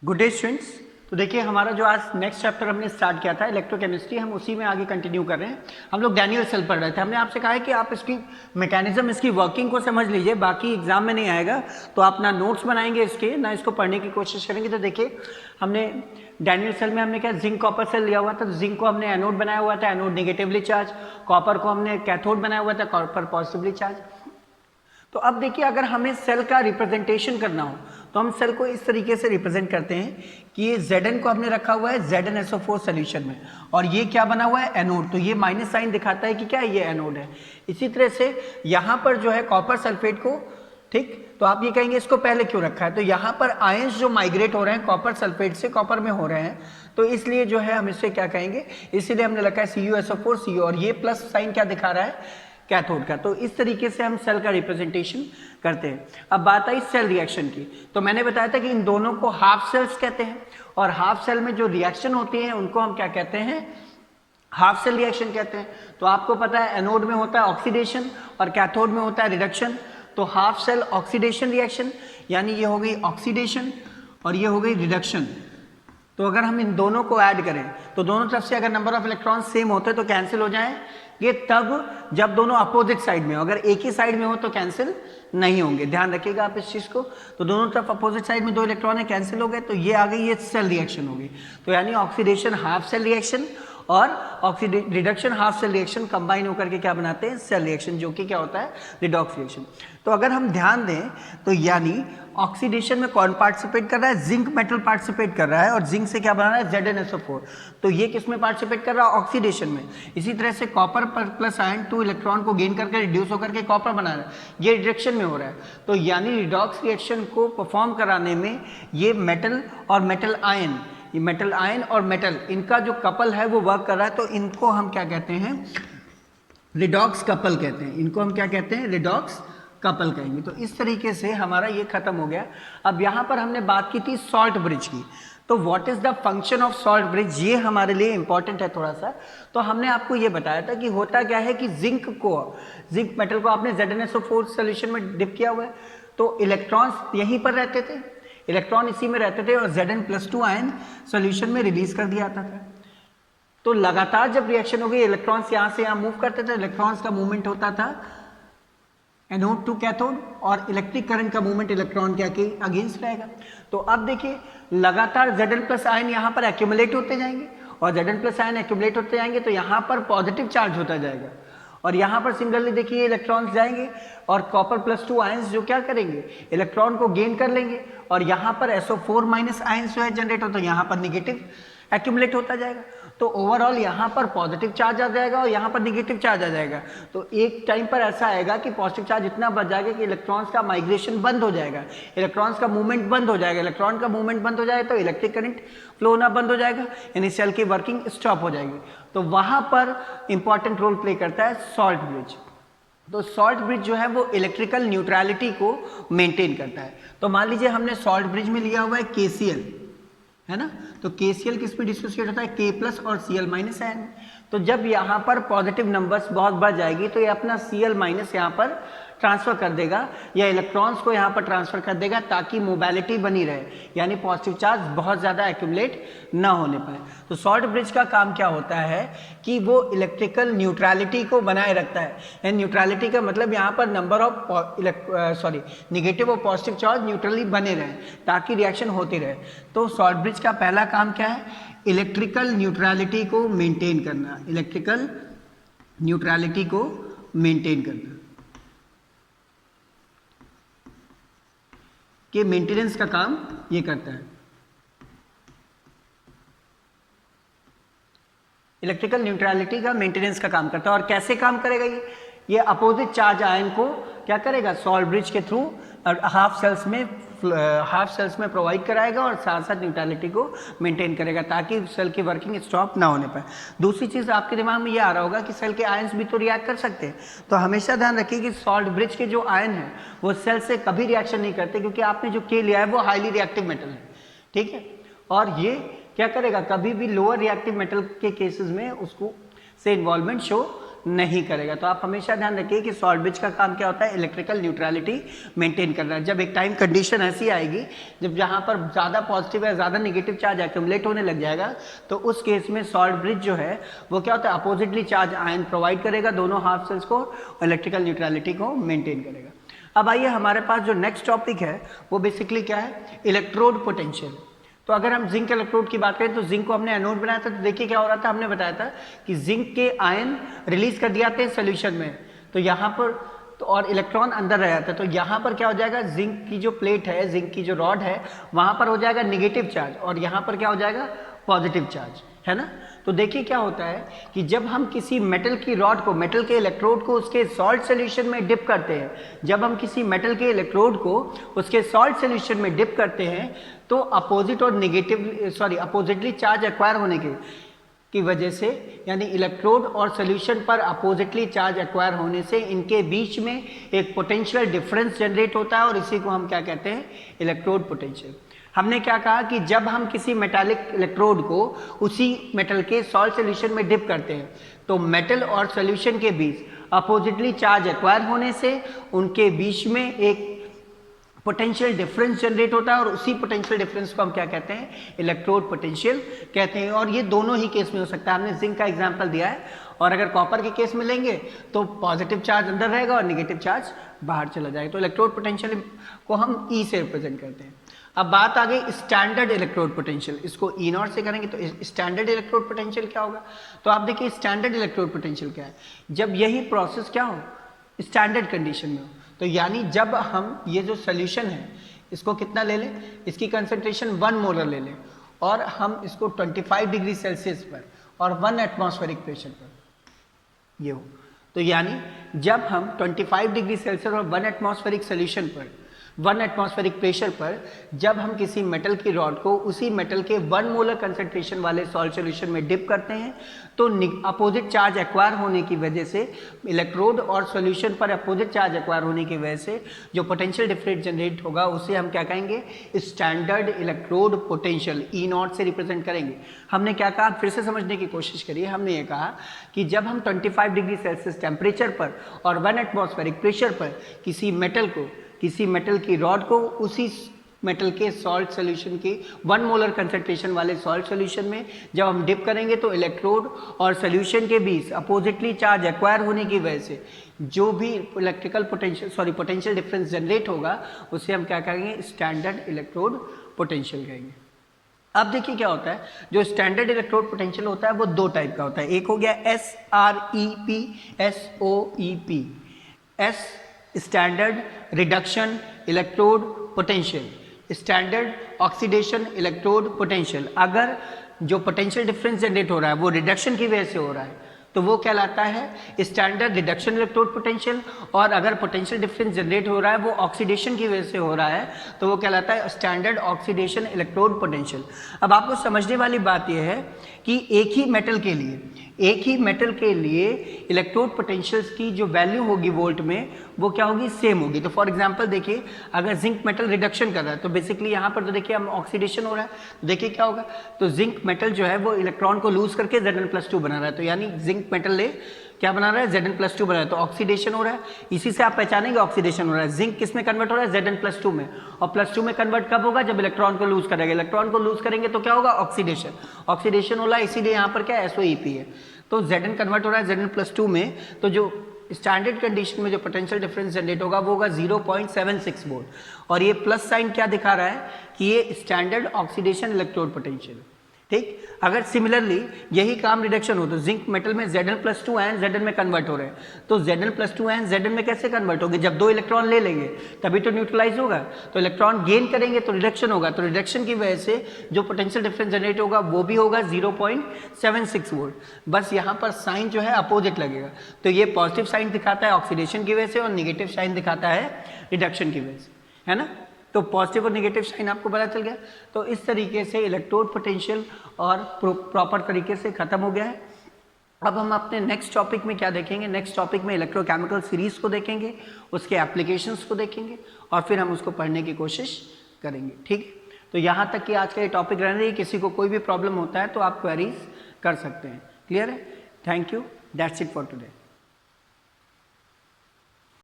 Good day students. तो देखिए हमारा जो आज नेक्स्ट चैप्टर हमने स्टार्ट किया था इलेक्ट्रोकेमिस्ट्री, हम उसी में आगे कंटिन्यू कर रहे हैं। हम लोग डैनियल सेल पढ़ रहे थे। हमने आपसे कहा है कि आप इसकी मैकेनिज्म, इसकी वर्किंग को समझ लीजिए, बाकी एग्जाम में नहीं आएगा तो आप ना नोट्स बनाएंगे इसके, ना इसको पढ़ने की कोशिश करेंगे। तो देखिए हमने डैनियल सेल में हमने क्या जिंक कॉपर सेल लिया हुआ था, तो जिंक को हमने एनोड बनाया हुआ था, एनोड नेगेटिवली चार्ज, कॉपर को हमने कैथोड बनाया हुआ था, कॉपर पॉजिटिवली चार्ज। तो अब देखिए अगर हमें सेल का रिप्रेजेंटेशन करना हो तो हम सेल को इस तरीके से रिप्रेजेंट करते हैं कि ये Zn को हमने रखा हुआ है ZnSO4 सोल्यूशन में, और ये क्या बना हुआ है एनोड, तो ये माइनस साइन दिखाता है कि क्या ये एनोड है। इसी तरह से यहाँ पर जो है कॉपर सल्फेट को, ठीक, तो आप ये कहेंगे इसको पहले क्यों रखा है, तो यहाँ पर आयंस जो माइग्रेट हो रहे हैं कॉपर सल्फेट से कॉपर में हो रहे हैं, तो इसलिए जो है हम इससे क्या कहेंगे, इसीलिए हमने रखा है CuSO4 CO, और ये प्लस साइन क्या दिखा रहा है कैथोड का। तो इस तरीके से हम सेल का रिप्रेजेंटेशन करते हैं। अब बात आई सेल रिएक्शन की, तो मैंने बताया था कि इन दोनों को हाफ सेल्स कहते हैं, और हाफ सेल में जो रिएक्शन होती है उनको हम क्या कहते हैं, हाफ सेल रिएक्शन कहते हैं। तो आपको पता है एनोड में होता है ऑक्सीडेशन और कैथोड में होता है रिडक्शन। तो हाफ सेल ऑक्सीडेशन रिएक्शन, यानी ये हो गई ऑक्सीडेशन और ये हो गई रिडक्शन। तो अगर हम इन दोनों को ऐड करें तो दोनों तरफ से अगर नंबर ऑफ इलेक्ट्रॉन सेम होते हैं तो कैंसिल हो जाए ये, तब जब दोनों अपोजिट साइड में हो, अगर एक ही साइड में हो तो कैंसिल नहीं होंगे। ध्यान रखिएगा आप इस चीज को। तो दोनों तरफ अपोजिट साइड में दो इलेक्ट्रॉन है, कैंसिल हो गए, तो ये आ गई, ये सेल रिएक्शन होगी। तो यानी ऑक्सीडेशन हाफ सेल रिएक्शन और reduction half cell reaction combine होकर के क्या बनाते हैं, सेल रिएक्शन, जो कि क्या होता है, रिडॉक्स रिएक्शन। तो अगर हम ध्यान दें तो यानी ऑक्सीडेशन में कौन पार्टिसिपेट कर रहा है, जिंक मेटल पार्टिसिपेट कर रहा है, और जिंक से क्या बना रहा है, ZnSO4। तो ये किस में पार्टिसिपेट कर रहा है, ऑक्सीडेशन में। इसी तरह से कॉपर प्लस आयन 2 इलेक्ट्रॉन को गेन करके रिड्यूस होकर के कॉपर बना रहा है, ये रिडक्शन में हो रहा है। तो यानी रिडॉक्स रिएक्शन को परफॉर्म कराने में ये मेटल और मेटल आयन, ये मेटल आयन और मेटल, इनका जो कपल है वो वर्क कर रहा है। तो इनको हम क्या कहते हैं, रिडॉक्स कपल कहते हैं। इनको हम क्या कहते हैं, रिडॉक्स कपल कहेंगे। तो इस तरीके से हमारा ये खत्म हो गया। अब यहाँ पर हमने बात की थी सॉल्ट ब्रिज की। तो what is the function of salt bridge, ये हमारे लिए इंपॉर्टेंट है थोड़ा सा। तो हमने आपको ये बताया था कि होता क्या है कि जिंक मेटल को आपने ZnSO4 सोल्यूशन में डिप किया हुआ है, तो इलेक्ट्रॉन्स यहीं पर रहते थे, इलेक्ट्रॉन इसी में रहते थे, और Zn+2 आयन सोल्यूशन में रिलीज कर दिया जाता था। तो लगातार जब रिएक्शन हो गई, इलेक्ट्रॉन्स यहां से यहां मूव करते थे, इलेक्ट्रॉन्स का मूवमेंट होता था एनोड टू कैथोड, और इलेक्ट्रिक करंट का मूवमेंट इलेक्ट्रॉन के अगेंस्ट रहेगा। तो अब देखिए लगातार Zn+ आयन यहाँ पर एक्यूमुलेट होते जाएंगे, और Zn+ आयन एक्यूमुलेट होते जाएंगे तो यहाँ पर पॉजिटिव चार्ज होता जाएगा, और यहाँ पर सिंगलली देखिए इलेक्ट्रॉन्स जाएंगे और कॉपर+2 आयंस जो क्या करेंगे, इलेक्ट्रॉन को गेन कर लेंगे, और यहाँ पर SO4- आयंस जो है जनरेट होता है, यहाँ पर निगेटिव एक्यूमुलेट होता जाएगा। तो ओवरऑल यहाँ पर पॉजिटिव चार्ज आ जाएगा और यहाँ पर निगेटिव चार्ज आ जाएगा। तो एक टाइम पर ऐसा आएगा कि पॉजिटिव चार्ज इतना बढ़ जाएगा कि इलेक्ट्रॉन्स का माइग्रेशन बंद हो जाएगा, इलेक्ट्रॉन्स का मूवमेंट बंद हो जाएगा। इलेक्ट्रॉन का मूवमेंट बंद हो जाएगा तो इलेक्ट्रिक करंट फ्लो होना बंद हो जाएगा, यानी सेल की वर्किंग स्टॉप हो जाएगी। तो वहां पर इंपॉर्टेंट रोल प्ले करता है सॉल्ट ब्रिज। तो सॉल्ट ब्रिज जो है वो इलेक्ट्रिकल न्यूट्रलिटी को मेंटेन करता है। तो मान लीजिए हमने सॉल्ट ब्रिज में लिया हुआ है KCl, है ना, तो KCl किस में डिसोसिएट होता है, K+ और Cl- आयन। तो जब यहाँ पर पॉजिटिव नंबर्स बहुत बढ़ जाएगी तो ये अपना Cl- यहाँ पर ट्रांसफर कर देगा, या इलेक्ट्रॉन्स को यहाँ पर ट्रांसफर कर देगा, ताकि मोबिलिटी बनी रहे, यानी पॉजिटिव चार्ज बहुत ज़्यादा एक्यूमुलेट ना होने पाए। तो सॉल्ट ब्रिज का काम क्या होता है कि वो इलेक्ट्रिकल न्यूट्रलिटी को बनाए रखता है। न्यूट्रलिटी का मतलब यहाँ पर नंबर ऑफ निगेटिव और पॉजिटिव चार्ज न्यूट्रली बने रहें, ताकि रिएक्शन होती रहे। तो सॉल्ट ब्रिज का पहला काम क्या है, इलेक्ट्रिकल न्यूट्रलिटी को मेंटेन करना, इलेक्ट्रिकल न्यूट्रलिटी को मेंटेन करना, के मेंटेनेंस का काम ये करता है। इलेक्ट्रिकल न्यूट्रलिटी का मेंटेनेंस का काम करता है। और कैसे काम करेगा ये अपोजिट चार्ज आयन को क्या करेगा, सॉल्ट ब्रिज के थ्रू हाफ सेल्स में प्रोवाइड कराएगा, और साथ साथ न्यूट्रलिटी को मेंटेन करेगा, ताकि सेल की वर्किंग स्टॉप ना होने पाए। दूसरी चीज आपके दिमाग में ये आ रहा होगा कि सेल के आयंस भी तो रिएक्ट कर सकते हैं। तो हमेशा ध्यान रखिए कि सॉल्ट ब्रिज के जो आयन है वो सेल से कभी रिएक्शन नहीं करते, क्योंकि आपने जो K लिया है वो हाईली रिएक्टिव मेटल है, ठीक है, और ये क्या करेगा, कभी भी लोअर रिएक्टिव मेटल के केसेस में उसको से इन्वॉल्वमेंट शो नहीं करेगा। तो आप हमेशा ध्यान रखिए कि सॉल्ट ब्रिज का काम क्या होता है, इलेक्ट्रिकल न्यूट्रलिटी मेंटेन करना। जब एक टाइम कंडीशन ऐसी आएगी जब जहाँ पर ज़्यादा पॉजिटिव या ज़्यादा नेगेटिव चार्ज एक्यूमुलेट होने लग जाएगा, तो उस केस में सॉल्ट ब्रिज जो है वो क्या होता है, अपोजिटली चार्ज आयन प्रोवाइड करेगा दोनों हाफ सेल्स को, इलेक्ट्रिकल न्यूट्रलिटी को मेंटेन करेगा। अब आइए हमारे पास जो नेक्स्ट टॉपिक है वो बेसिकली क्या है, इलेक्ट्रोड पोटेंशियल। तो अगर हम जिंक इलेक्ट्रोड की बात करें तो जिंक को हमने एनोड बनाया था, तो देखिए क्या हो रहा था, हमने बताया था कि जिंक के आयन रिलीज कर दिया जाते हैं सोल्यूशन में, तो यहाँ पर तो और इलेक्ट्रॉन अंदर रह जाता है, तो यहाँ पर क्या हो जाएगा, जिंक की जो प्लेट है, जिंक की जो रॉड है, वहाँ पर हो जाएगा निगेटिव चार्ज और यहाँ पर क्या हो जाएगा, पॉजिटिव चार्ज, है ना। तो देखिए क्या होता है कि जब हम किसी मेटल की रॉड को, मेटल के इलेक्ट्रोड को उसके सॉल्ट सॉल्यूशन में डिप करते हैं, जब हम किसी मेटल के इलेक्ट्रोड को उसके सॉल्ट सॉल्यूशन में डिप करते हैं, तो अपोजिट और अपोजिटली चार्ज एक्वायर होने की वजह से, यानी इलेक्ट्रोड और सॉल्यूशन पर अपोजिटली चार्ज एक्वायर होने से इनके बीच में एक पोटेंशियल डिफरेंस जनरेट होता है और इसी को हम क्या कहते हैं, इलेक्ट्रोड पोटेंशियल। हमने क्या कहा कि जब हम किसी मेटालिक इलेक्ट्रोड को उसी मेटल के सॉल्ट सॉल्यूशन में डिप करते हैं, तो मेटल और सॉल्यूशन के बीच अपोजिटली चार्ज एक्वायर होने से उनके बीच में एक पोटेंशियल डिफरेंस जनरेट होता है और उसी पोटेंशियल डिफरेंस को हम क्या कहते हैं, इलेक्ट्रोड पोटेंशियल कहते हैं। और ये दोनों ही केस में हो सकता है, हमने जिंक का एग्जांपल दिया है, और अगर कॉपर के केस में लेंगे तो पॉजिटिव चार्ज अंदर रहेगा और नेगेटिव चार्ज बाहर चला जाएगा। तो इलेक्ट्रोड पोटेंशियल को हम ई से रिप्रेजेंट करते हैं। अब बात आ गई स्टैंडर्ड इलेक्ट्रोड पोटेंशियल, इसको ई नॉट से करेंगे तो स्टैंडर्ड इलेक्ट्रोड पोटेंशियल क्या होगा। तो आप देखिए स्टैंडर्ड इलेक्ट्रोड पोटेंशियल क्या है, जब यही प्रोसेस क्या हो, स्टैंडर्ड कंडीशन में हो, तो यानी जब हम ये जो सोल्यूशन है इसको कितना ले लें, इसकी कंसंट्रेशन 1 मोलर ले लें और हम इसको 25 डिग्री सेल्सियस पर और 1 एटमॉस्फेरिक प्रेशर पर ये हो, तो यानी जब हम 25 डिग्री सेल्सियस और 1 एटमॉस्फेरिक सोल्यूशन पर 1 एटमॉस्फेरिक प्रेशर पर जब हम किसी मेटल की रॉड को उसी मेटल के 1 मोलर कंसंट्रेशन वाले सॉल्ट सॉल्यूशन में डिप करते हैं, तो अपोजिट चार्ज एक्वायर होने की वजह से, इलेक्ट्रोड और सॉल्यूशन पर अपोजिट चार्ज एक्वायर होने की वजह से जो पोटेंशियल डिफरेंस जनरेट होगा उसे हम क्या कहेंगे, standard electrode potential, E not से रिप्रेजेंट करेंगे। हमने क्या कहा, फिर से समझने की कोशिश करिए। हमने ये कहा कि जब हम 25 डिग्री सेल्सियस टेम्परेचर पर और 1 एटमॉस्फेरिक प्रेशर पर किसी मेटल की रॉड को उसी मेटल के सॉल्ट सॉल्यूशन की 1 मोलर कंसंट्रेशन वाले सॉल्ट सॉल्यूशन में जब हम डिप करेंगे, तो इलेक्ट्रोड और सॉल्यूशन के बीच अपोजिटली चार्ज एक्वायर होने की वजह से जो भी इलेक्ट्रिकल पोटेंशियल डिफरेंस जनरेट होगा उसे हम क्या कहेंगे, स्टैंडर्ड इलेक्ट्रोड पोटेंशियल कहेंगे। अब देखिए क्या होता है, जो स्टैंडर्ड इलेक्ट्रोड पोटेंशियल होता है वो 2 टाइप का होता है। एक हो गया SREP, SOEP। S standard reduction electrode potential, standard oxidation electrode potential. अगर जो पोटेंशियल डिफरेंस जनरेट हो रहा है वो रिडक्शन की वजह से हो रहा है तो वो कहलाता है स्टैंडर्ड रिडक्शन इलेक्ट्रोड पोटेंशियल, और अगर पोटेंशियल डिफरेंस जनरेट हो रहा है वो ऑक्सीडेशन की वजह से हो रहा है तो वो कहलाता है स्टैंडर्ड ऑक्सीडेशन इलेक्ट्रोड पोटेंशियल। अब आपको समझने वाली बात यह है कि एक ही मेटल के लिए इलेक्ट्रोड पोटेंशियल्स की जो वैल्यू होगी वोल्ट में वो क्या होगी, सेम होगी। तो फॉर एग्जांपल देखिए, अगर जिंक मेटल रिडक्शन कर रहा है तो बेसिकली यहाँ पर तो देखिए हम ऑक्सीडेशन हो रहा है, तो देखिए क्या होगा, तो जिंक मेटल जो है वो इलेक्ट्रॉन को लूज करके Zn+2 बना रहा है, तो यानी जिंक मेटल ले क्या बना रहा है, Zn+2 बना रहा है, तो ऑक्सीडेशन हो रहा है। इसी से आप पहचानेंगे ऑक्सीडेशन हो रहा है। जिंक किस में कन्वर्ट हो रहा है, Zn+2 में, और +2 में कन्वर्ट कब होगा, जब इलेक्ट्रॉन को लूज करेगा। इलेक्ट्रॉन को लूज करेंगे तो क्या होगा, ऑक्सीडेशन हो रहा है, इसीलिए यहाँ पर क्या SOEP है। तो Zn कन्वर्ट हो रहा है Zn+2 में, तो जो स्टैंडर्ड कंडीशन में जो पोटेंशियल डिफरेंस जनरेट होगा वो होगा 0.76 वोल्ट, और ये प्लस साइन क्या दिखा रहा है कि ये स्टैंडर्ड ऑक्सीडेशन इलेक्ट्रोड पोटेंशियल। ठीक, अगर सिमिलरली यही काम रिडक्शन हो तो जिंक मेटल में Zn+2 आयन Zn में कन्वर्ट हो रहे हैं, तो Zn+2 आयन Zn में कैसे कन्वर्ट होंगे, जब 2 इलेक्ट्रॉन ले लेंगे तभी तो न्यूट्रलाइज होगा, तो इलेक्ट्रॉन गेन करेंगे तो रिडक्शन होगा, तो रिडक्शन की वजह से जो पोटेंशियल डिफरेंस जनरेट होगा वो भी होगा 0.76 वोल्ट। बस यहाँ पर साइन जो है अपोजिट लगेगा, तो ये पॉजिटिव साइन दिखाता है ऑक्सीडेशन की वजह से और निगेटिव साइन दिखाता है रिडक्शन की वजह से, है ना। तो पॉजिटिव और नेगेटिव साइन आपको पता चल गया। तो इस तरीके से इलेक्ट्रोड पोटेंशियल और प्रॉपर तरीके से खत्म हो गया है। अब हम अपने नेक्स्ट टॉपिक में क्या देखेंगे, नेक्स्ट टॉपिक में इलेक्ट्रोकेमिकल सीरीज को देखेंगे, उसके एप्लीकेशंस को देखेंगे और फिर हम उसको पढ़ने की कोशिश करेंगे। ठीक, तो यहाँ तक कि आज का ये टॉपिक रहने रही। किसी को कोई भी प्रॉब्लम होता है तो आप क्वेरीज कर सकते हैं। क्लियर है? Thank you, that's it for today.